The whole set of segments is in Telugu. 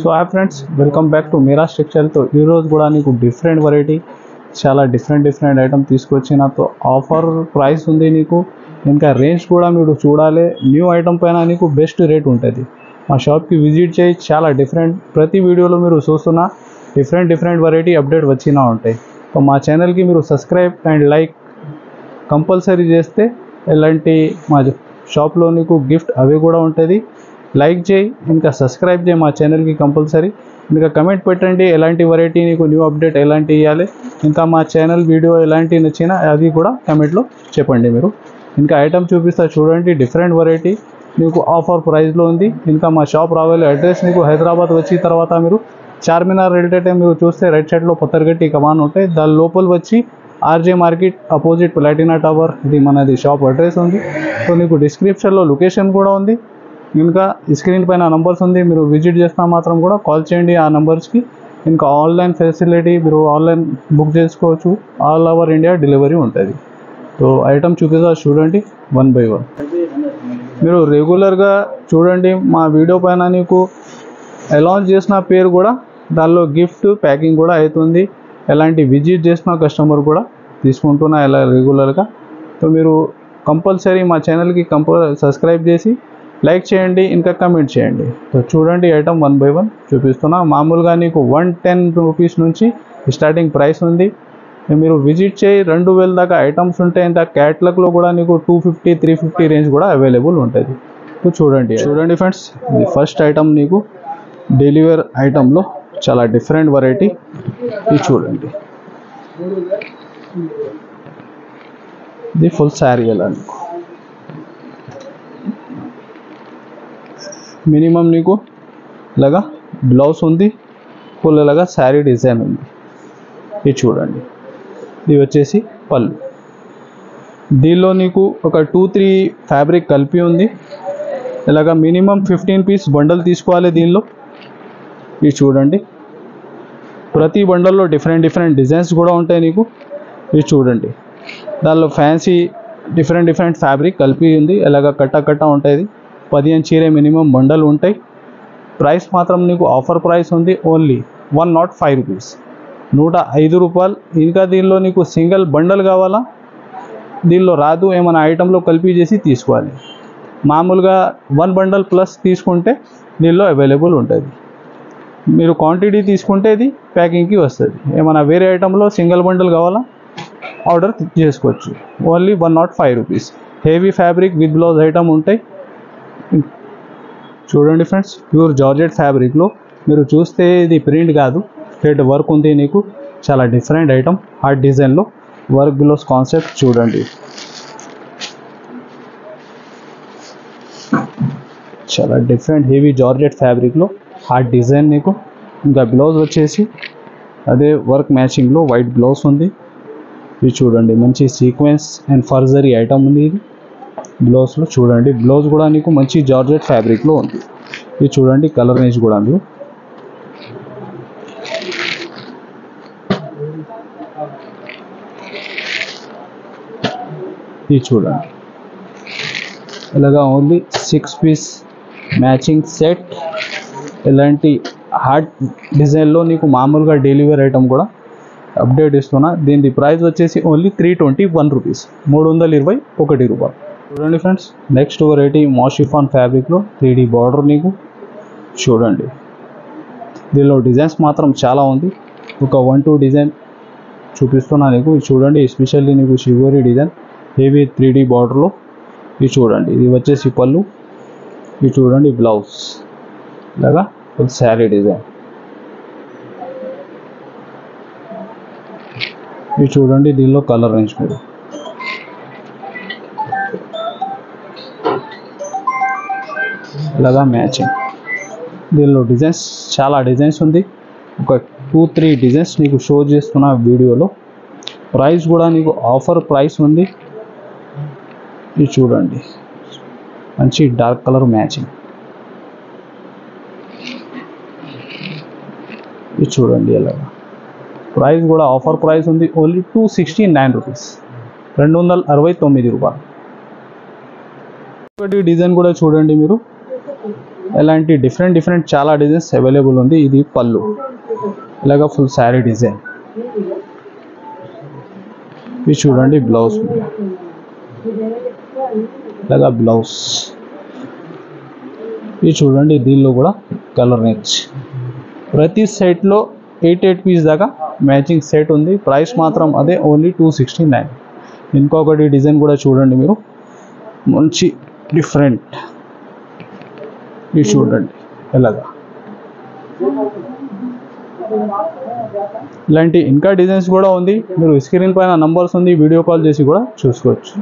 So hi friends, welcome back to Miraj టెక్స్టైల్తో ఈరోజు కూడా నీకు డిఫరెంట్ వెరైటీ చాలా డిఫరెంట్ ఐటమ్ తీసుకొచ్చిన తో ఆఫర్ ప్రైస్ ఉంది. నీకు ఇంకా రేంజ్ కూడా మీరు చూడాలి. న్యూ ఐటమ్ పైన నీకు బెస్ట్ రేట్ ఉంటుంది. మా షాప్కి విజిట్ చేయి. చాలా ప్రతి వీడియోలో మీరు చూస్తున్న డిఫరెంట్ వెరైటీ అప్డేట్ వచ్చినా ఉంటాయి. సో మా ఛానల్కి మీరు సబ్స్క్రైబ్ అండ్ లైక్ కంపల్సరీ చేస్తే ఇలాంటి మా షాప్లో నీకు గిఫ్ట్ అవి కూడా ఉంటుంది. లైక్ చేయి, ఇంకా సబ్స్క్రైబ్ చేయి మా ఛానల్కి కంపల్సరీ. ఇంకా కమెంట్ పెట్టండి ఎలాంటి వెరైటీ నీకు న్యూ అప్డేట్ ఎలాంటి ఇవ్వాలి, ఇంకా మా ఛానల్ వీడియో ఎలాంటి నచ్చినా అది కూడా కమెంట్లో చెప్పండి. మీరు ఇంకా ఐటమ్ చూపిస్తా చూడండి. డిఫరెంట్ వెరైటీ మీకు ఆఫర్ ప్రైస్లో ఉంది. ఇంకా మా షాప్ రావాలి. అడ్రస్ మీకు హైదరాబాద్ వచ్చిన తర్వాత మీరు చార్మినార్ రిలేటెడ్ మీరు చూస్తే రైట్ సైడ్లో పత్తర్గట్టి కమాన్ ఉంటాయి. దాని లోపల వచ్చి RJ market opposite Platina tower ఇది మనది షాప్ అడ్రస్ ఉంది. సో నీకు డిస్క్రిప్షన్లో లొకేషన్ కూడా ఉంది. ఇంకా స్క్రీన్ పైన నంబర్స్ ఉంది. మీరు విజిట్ చేసినా మాత్రం కూడా కాల్ చేయండి ఆ నంబర్స్కి. ఇంకా ఆన్లైన్ ఫెసిలిటీ మీరు ఆన్లైన్ బుక్ చేసుకోవచ్చు. ఆల్ ఓవర్ ఇండియా డెలివరీ ఉంటుంది. సో ఐటమ్ చూపిస్తా చూడండి వన్ బై వన్. మీరు రెగ్యులర్గా చూడండి మా వీడియో పైన నీకు అలాంచ్ చేసిన పేరు కూడా దానిలో గిఫ్ట్ ప్యాకింగ్ కూడా అవుతుంది. ఎలాంటి విజిట్ చేసిన కస్టమర్ కూడా తీసుకుంటున్నా ఎలా రెగ్యులర్గా. సో మీరు కంపల్సరీ మా ఛానల్కి సబ్స్క్రైబ్ చేసి లైక్ చేయండి, ఇంకా కమెంట్ చేయండి. సో చూడండి ఐటమ్ వన్ బై వన్ చూపిస్తున్నా. మామూలుగా నీకు 110 రూపీస్ నుంచి స్టార్టింగ్ ప్రైస్ ఉంది. మీరు విజిట్ చేయి. 2000 దాకా ఐటమ్స్ ఉంటాయి. ఇంకా క్యాట్లాగ్లో కూడా నీకు 250, 350 రేంజ్ కూడా అవైలబుల్ ఉంటుంది. సో చూడండి ఫ్రెండ్స్, ఇది ఫస్ట్ ఐటమ్ నీకు డెలివర్ ఐటంలో చాలా డిఫరెంట్ వెరైటీ. ఇది చూడండి, ఇది ఫుల్ శారీ. ఎలా నీకు మినిమం నీకు ఇలాగా బ్లౌజ్ ఉంది, ఫుల్ ఇలాగా శారీ డిజైన్ ఉంది. ఇది చూడండి, ఇది వచ్చేసి పళ్ళు. దీనిలో నీకు ఒక 2-3 ఫ్యాబ్రిక్ కలిపి ఉంది. ఇలాగా మినిమం 15 పీస్ బండల్ తీసుకోవాలి దీనిలో. ఇది చూడండి, ప్రతి బండల్లో డిఫరెంట్ డిజైన్స్ కూడా ఉంటాయి నీకు. ఇది చూడండి, దానిలో ఫ్యాన్సీ డిఫరెంట్ ఫ్యాబ్రిక్ కలిపి ఉంది. ఇలాగ కట్ట ఉంటుంది. 15 చీరే మినిమం బండలు ఉంటాయి. ప్రైస్ మాత్రం నీకు ఆఫర్ ప్రైస్ ఉంది. ఓన్లీ 105 రూపీస్, 105 రూపాయలు. ఇంకా దీనిలో నీకు సింగిల్ బండల్ కావాలా, దీనిలో రాదు. ఏమైనా ఐటెంలో కలిపి చేసి తీసుకోవాలి. మామూలుగా 1 బండల్ ప్లస్ తీసుకుంటే దీనిలో అవైలబుల్ ఉంటుంది. మీరు క్వాంటిటీ తీసుకుంటే ఇది ప్యాకింగ్కి వస్తుంది. ఏమైనా వేరే ఐటెంలో సింగిల్ బండల్ కావాలా ఆర్డర్ చేసుకోవచ్చు. Only 105 rupees. Heavy fabric with blouse item ఉంటాయి. చూడండి ఫ్రెండ్స్, ప్యూర్ జార్జెట్ ఫ్యాబ్రిక్లో మీరు చూస్తే ఇది ప్రింట్ కాదు, స్ట్రేట్ వర్క్ ఉంది నీకు. చాలా డిఫరెంట్ ఐటమ్. హార్ట్ డిజైన్లో వర్క్ బ్లౌజ్ కాన్సెప్ట్ చూడండి. చాలా డిఫరెంట్ హెవీ జార్జెట్ ఫ్యాబ్రిక్లో హార్ట్ డిజైన్ నీకు. ఇంకా బ్లౌజ్ వచ్చేసి అదే వర్క్ మ్యాచింగ్లో వైట్ బ్లౌజ్ ఉంది. ఇది చూడండి, మంచి సీక్వెన్స్ అండ్ ఫర్జరీ ఐటమ్ ఉంది. ఇది బ్లౌజ్లో చూడండి, బ్లౌజ్ కూడా నీకు మంచి జార్జెట్ ఫ్యాబ్రిక్లో ఉంది. ఇది చూడండి, కలర్ రేంజ్ కూడా ఉంది. ఇది చూడండి, ఇలాగా ఓన్లీ 6 పీస్ మ్యాచింగ్ సెట్. ఇలాంటి హార్ట్ డిజైన్లో నీకు మామూలుగా డెలివరీ ఐటమ్ కూడా అప్డేట్ ఇస్తున్నా. దీని ప్రైస్ వచ్చేసి ఓన్లీ 321 రూపీస్, 321 రూపాయలు. చూడండి ఫ్రెండ్స్, నెక్స్ట్ వెరైటీ మోషిఫాన్ ఫ్యాబ్రిక్లో 3D బార్డర్ నీకు. చూడండి, దీనిలో డిజైన్స్ మాత్రం చాలా ఉంది. ఒక 1-2 డిజైన్ చూపిస్తున్నా నీకు. ఇది చూడండి, ఎస్పెషల్లీ నీకు షివోరీ డిజైన్ హెవీ 3D బార్డర్లో. ఇది చూడండి, ఇది వచ్చేసి పళ్ళు. ఇది చూడండి బ్లౌజ్ ఇలాగా ఫుల్ శారీ డిజైన్. ఇది చూడండి, దీనిలో కలర్ రేంజ్ మీరు ఇలాగా మ్యాచింగ్. దీనిలో డిజైన్స్ చాలా డిజైన్స్ ఉంది. ఒక 2-3 డిజైన్స్ నీకు షో చేస్తున్న వీడియోలో. ప్రైస్ కూడా నీకు ఆఫర్ ప్రైస్ ఉంది. ఇది చూడండి, మంచి డార్క్ కలర్ మ్యాచింగ్. ఇది చూడండి, అలాగా ప్రైస్ కూడా ఆఫర్ ప్రైస్ ఉంది. ఓన్లీ 269 రూపీస్, 269 రూపాయలు. ఒకటి డిజైన్ కూడా చూడండి మీరు. ఇలాంటి డిఫరెంట్ చాలా డిజైన్స్ అవైలబుల్ ఉంది. ఇది పళ్ళు, ఇలాగా ఫుల్ శారీ డిజైన్. ఇది చూడండి బ్లౌజ్, ఇలాగా బ్లౌజ్. ఇది చూడండి దీనిలో కూడా కలర్ రేంజ్. ప్రతి సెట్లో 8 పీస్ దాకా మ్యాచింగ్ సెట్ ఉంది. ప్రైస్ మాత్రం అదే, ఓన్లీ 269. ఇంకొకటి డిజైన్ కూడా చూడండి మీరు, మంచి డిఫరెంట్. ఇది చూడండి ఎలాగా. ఇలాంటి ఇంకా డిజైన్స్ కూడా ఉంది. మీరు స్క్రీన్ పైన నంబర్స్ ఉంది, వీడియో కాల్ చేసి కూడా చూసుకోవచ్చు.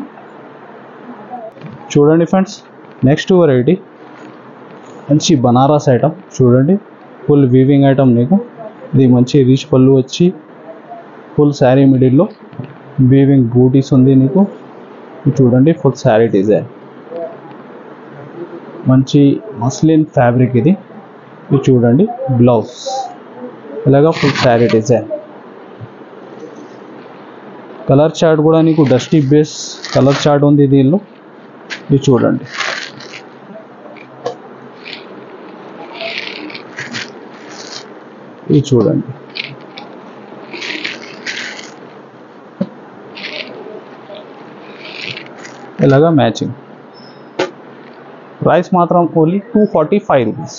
చూడండి ఫ్రెండ్స్, నెక్స్ట్ వెరైటీ మంచి బనారస్ ఐటమ్. చూడండి ఫుల్ వీవింగ్ ఐటమ్. నీకు ఇది మంచి రిచ్ పళ్ళు వచ్చి ఫుల్ శారీ మిడిల్లో వీవింగ్ బూటీస్ ఉంది నీకు. చూడండి ఫుల్ శారీ డిజైన్, మంచి మస్లిన్ ఫ్యాబ్రిక్ ఇది. ఇది చూడండి బ్లౌజ్, ఇలాగా full sari design. Colour chart కూడా నీకు డస్టీ బేస్ కలర్ చార్ట్ ఉంది దీనిలో. ఇది చూడండి. ఇది చూడండి ఇలాగా మ్యాచింగ్. ప్రైస్ మాత్రం ఓన్లీ 245 రూపీస్,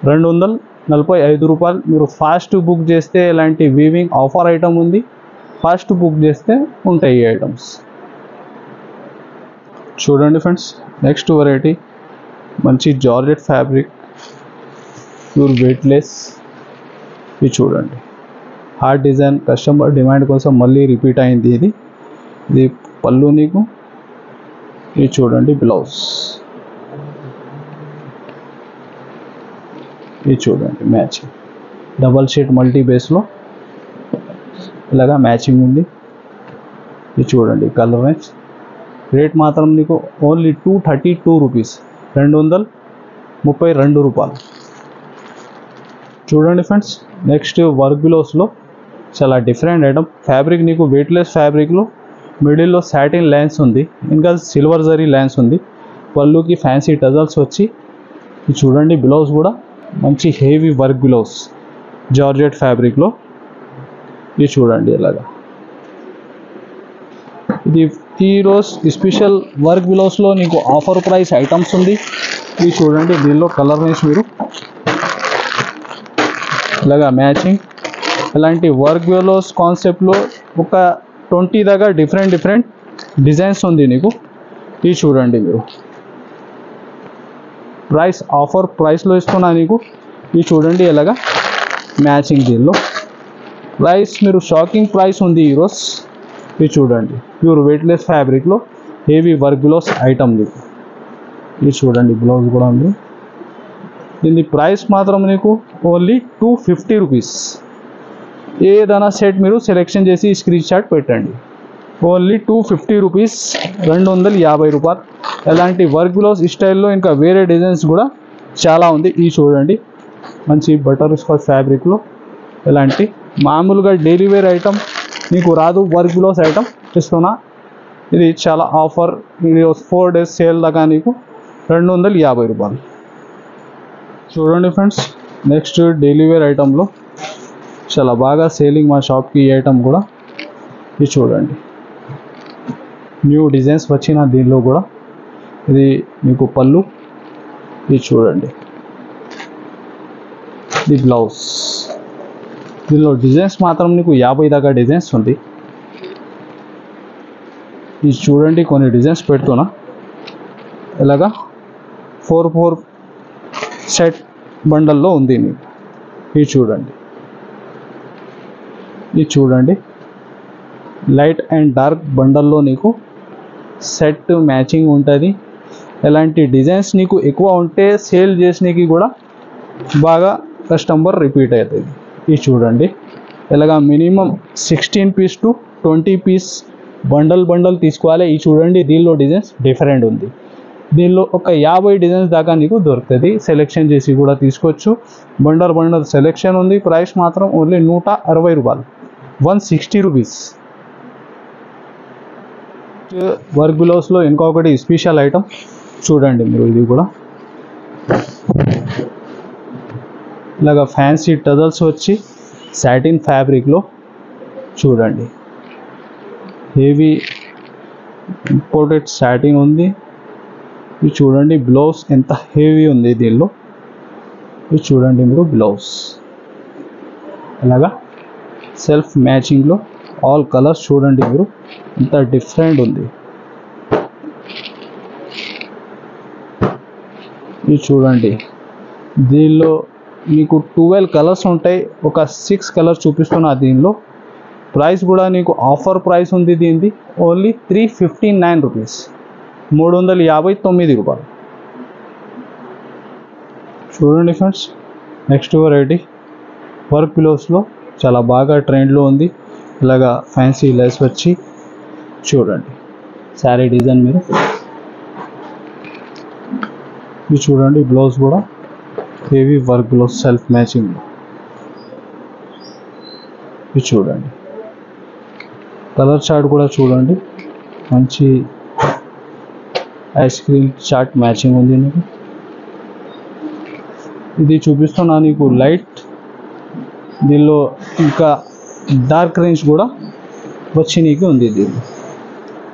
245 రూపాయలు. మీరు ఫాస్ట్ బుక్ చేస్తే ఇలాంటి వీవింగ్ ఆఫర్ ఐటమ్ ఉంది. ఫాస్ట్ బుక్ చేస్తే ఉంటాయి ఈ ఐటమ్స్. చూడండి ఫ్రెండ్స్, నెక్స్ట్ వెరైటీ మంచి జార్జెట్ ఫ్యాబ్రిక్, ప్యూర్ వెయిట్లెస్. ఇది చూడండి హార్ట్ డిజైన్, కస్టమర్ డిమాండ్ కోసం మళ్ళీ రిపీట్ అయింది ఇది. ఇది పళ్ళు నీకు. ఇది చూడండి బ్లౌజ్. ఇది చూడండి మ్యాచింగ్, డబల్ షీట్ మల్టీ బేస్లో ఇలాగా మ్యాచింగ్ ఉంది. ఇది చూడండి కలర్ రేంజ్. రేట్ మాత్రం నీకు ఓన్లీ 232 రూపీస్, 232 రూపాయలు. చూడండి ఫ్రెండ్స్, నెక్స్ట్ వర్క్ బ్లౌజ్లో చాలా డిఫరెంట్ ఐటమ్. ఫ్యాబ్రిక్ నీకు వెయిట్లెస్ ఫ్యాబ్రిక్లో మిడిల్లో సాటిన్ లైన్స్ ఉంది, ఇంకా సిల్వర్ జరీ లైన్స్ ఉంది. పళ్ళుకి ఫ్యాన్సీ టజల్స్ వచ్చి. ఇది చూడండి బ్లౌజ్ కూడా మంచి హెవీ వర్క్ బ్లౌజ్ జార్జెట్ ఫ్యాబ్రిక్లో. ఇది చూడండి ఇలాగా. ఇది ఈరోజు స్పెషల్ వర్క్ బ్లౌజ్లో నీకు ఆఫర్ ప్రైస్ ఐటమ్స్ ఉంది. ఇది చూడండి దీనిలో కలర్ రేంజ్ మీరు ఇలాగా మ్యాచింగ్. ఇలాంటి వర్క్ బ్లౌజ్ కాన్సెప్ట్లో ఒక 20 దాకా డిఫరెంట్ డిజైన్స్ ఉంది నీకు. ఇది చూడండి మీరు, ప్రైస్ ఆఫర్ ప్రైస్లో ఇస్తున్నా నీకు. ఇది చూడండి ఎలాగా మ్యాచింగ్ దీనిలో. ప్రైస్ మీరు షాకింగ్ ప్రైస్ ఉంది ఈరోజు. ఇది చూడండి ప్యూర్ వెయిట్లెస్ ఫ్యాబ్రిక్లో హెవీ వర్క్ బ్లౌజ్ ఐటమ్ నీకు. ఇది చూడండి బ్లౌజ్ కూడా ఉంది. దీని ప్రైస్ మాత్రం నీకు ఓన్లీ 250 రూపీస్. ఏదైనా సెట్ మీరు సెలెక్షన్ చేసి స్క్రీన్ షాట్ పెట్టండి. ఓన్లీ 250 రూపీస్, 250 రూపాయలు. ఎలాంటి వర్క్ బ్లౌజ్ స్టైల్లో ఇంకా వేరే డిజైన్స్ కూడా చాలా ఉంది. ఇది చూడండి మంచి బటర్ స్కాచ్ ఫ్యాబ్రిక్లో ఎలాంటి మామూలుగా డైలీ వేర్ ఐటమ్ మీకు రాదు, వర్క్ బ్లౌజ్ ఐటమ్ ఇస్తున్నా. ఇది చాలా ఆఫర్, ఇది 4 days సేల్ దాకా నీకు 250 రూపాయలు. చూడండి ఫ్రెండ్స్, నెక్స్ట్ డైలీ వేర్ ఐటంలో చాలా బాగా సేలింగ్ మా షాప్కి ఈ ఐటమ్ కూడా. ఇది చూడండి న్యూ డిజైన్స్ వచ్చిన దీనిలో కూడా. ఇది మీకు పళ్ళు. ఇది చూడండి ఇది బ్లౌజ్. దీనిలో డిజైన్స్ మాత్రం నీకు 50 దాకా డిజైన్స్ ఉంది. ఇది చూడండి కొన్ని డిజైన్స్ పెడుతున్నా. ఇలాగా 4 సెట్ బండల్లో ఉంది నీకు. ఇది చూడండి. ఇది చూడండి లైట్ అండ్ డార్క్ బండల్లో నీకు సెట్ మ్యాచింగ్ ఉంటుంది. ఇలాంటి డిజైన్స్ నీకు ఎక్కువ ఉంటే సేల్ చేసినకి కూడా బాగా కస్టమర్ రిపీట్ అవుతుంది. ఇది చూడండి ఇలాగా minimum 16 piece to 20 piece bundle తీసుకోవాలి. ఇది చూడండి దీనిలో డిజైన్స్ డిఫరెంట్ ఉంది. దీనిలో ఒక 50 డిజైన్స్ దాకా నీకు దొరుకుతుంది. సెలెక్షన్ చేసి కూడా తీసుకోవచ్చు. బండల్ సెలెక్షన్ ఉంది. ప్రైస్ మాత్రం ఓన్లీ 160 రూపాయలు, 160 రూపీస్. వర్క్ బ్లౌజ్లో ఇంకొకటి స్పెషల్ ఐటమ్ చూడండి మీరు. ఇది కూడా ఇలాగ ఫ్యాన్సీ టజల్స్ వచ్చి సాటిన్ ఫ్యాబ్రిక్లో చూడండి, హెవీ ఇంపోర్టెడ్ సాటిన్ ఉంది. ఇది చూడండి బ్లౌజ్ ఎంత హెవీ ఉంది దీనిలో. ఇది చూడండి మీరు బ్లౌజ్ ఇలాగా సెల్ఫ్ మ్యాచింగ్లో ఆల్ కలర్స్ చూడండి మీరు ఎంత డిఫరెంట్ ఉంది. ఇది చూడండి దీనిలో మీకు 12 కలర్స్ ఉంటాయి, ఒక 6 కలర్స్ చూపిస్తున్నా. దీనిలో ప్రైస్ కూడా నీకు ఆఫర్ ప్రైస్ ఉంది దీనిది, ఓన్లీ 359 రూపీస్, 359 రూపాయలు. చూడండి ఫ్రెండ్స్, నెక్స్ట్ వెరైటీ వర్క్ పిలోస్లో చాలా బాగా ట్రెండ్లో ఉంది. ఇలాగా ఫ్యాన్సీ లెస్ వచ్చి చూడండి శారీ డిజైన్ మీరు. ఇది చూడండి బ్లౌజ్ కూడా heavy work blouse self matching. ఇది చూడండి కలర్ చార్ట్ కూడా చూడండి, మంచి ఐస్ క్రీమ్ చార్ట్ మ్యాచింగ్ ఉంది నీకు. ఇది చూపిస్తున్నా నీకు లైట్, దీనిలో ఇంకా డార్క్ రేంజ్ కూడా వచ్చి నీకు ఉంది దీన్ని.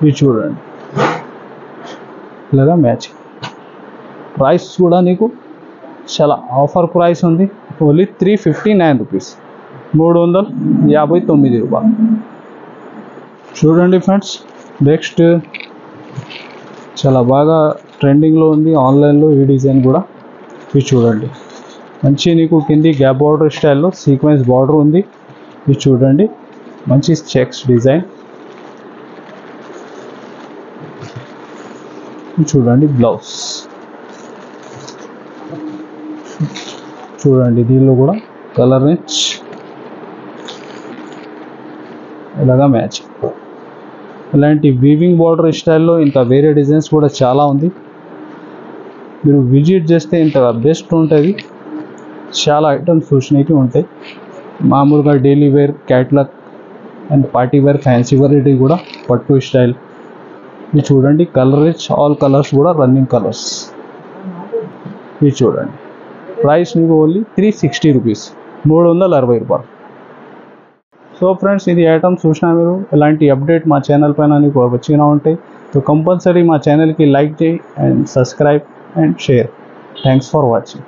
ఇది చూడండి ఇలాగా మ్యాచింగ్. ప్రైస్ కూడా నీకు చాలా ఆఫర్ ప్రైస్ ఉంది, ఓన్లీ 359 రూపీస్, 359 రూపాయలు. చూడండి ఫ్రెండ్స్, నెక్స్ట్ చాలా బాగా ట్రెండింగ్లో ఉంది ఆన్లైన్లో ఈ డిజైన్ కూడా. ఇది చూడండి మంచి నీకు కింది గ్యాప్ బార్డర్ స్టైల్లో సీక్వెన్స్ బార్డర్ ఉంది. ఇది చూడండి మంచి చెక్స్ డిజైన్. చూడండి బ్లౌజ్ చూడండి, దీనిలో కూడా కలర్ రేంజ్ ఇలాగా మ్యాచ్. ఇలాంటి వీవింగ్ బార్డర్ స్టైల్లో ఇంకా వేరే డిజైన్స్ కూడా చాలా ఉంది, మీరు విజిట్ చేస్తే ఇంత బెస్ట్ ఉంటుంది. చాలా ఐటమ్స్ చూసినవి ఉంటాయి, మామూలుగా daily wear, catalogue and party wear, fancy variety కూడా పట్టు స్టైల్. ఇది చూడండి కలర్ రేంజ్, ఆల్ కలర్స్ కూడా రన్నింగ్ కలర్స్. ఇది చూడండి ప్రైస్ మీకు ఓన్లీ 360 రూపీస్, 360 రూపాయలు. సో ఫ్రెండ్స్, ఇది ఐటమ్ చూసినా మీరు. ఇలాంటి అప్డేట్ మా ఛానల్ పైన నీకు వచ్చినా ఉంటాయి, సో కంపల్సరీ మా ఛానల్కి లైక్ చేయి and subscribe and share. Thanks for watching.